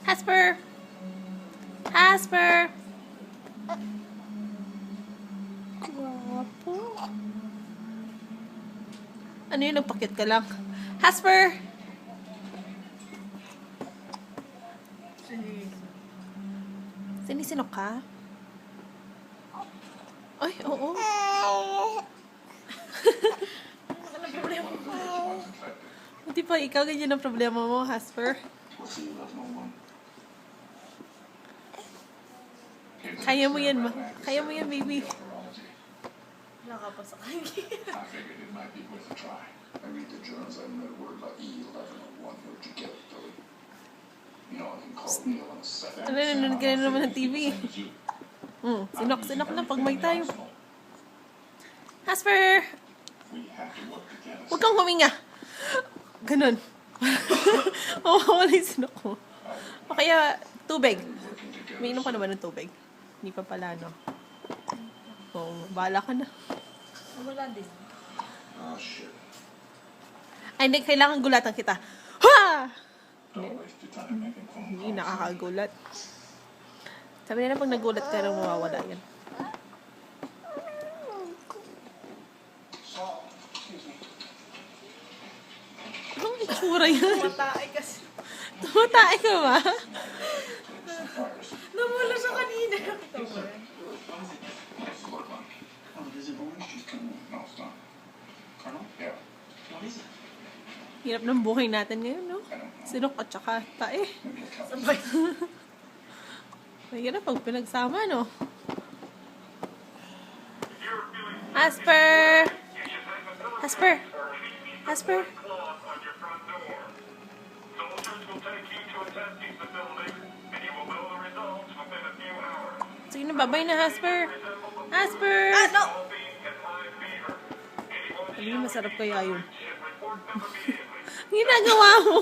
Hasper! Hasper! Guwapo. Ano yun? Nagpakit ka lang. Hasper! Sinisinok ka? Ay, oo. Ano problema mo? Buti pa, ikaw ganyan ang problema mo, Hasper. Kaya mo yan, kaya mo yan, baby. Wala ka pa sa kanya. Ano, nanonood ka na naman ng TV. Sinok na pag may tayo. Hasper! Huwag kang huminga. Ganun. Mawawala yung sinok mo. O kaya, tubig. Umiinom ka na ba ng tubig? Hindi pa pala, no? Oo, bahala ka na. Wala din. Ay, hindi. Kailangan gulatan kita. Ha! Hindi, nakakagulat. Sabi nila pag nagulat ka nang mawawala yan. Anong itsura yan? Tumatay kasi. Tumatay ka ba? Namula siya kanina. Hirap ng buhay natin ngayon, no? Sinok at saka tae. Sabay. Mahirap pag pinagsama, no? Hasper! Hasper! Hasper! Sige na, babay na, Hasper! Hasper! Ano? Ano masarap kaya yun? Ginagawa mo!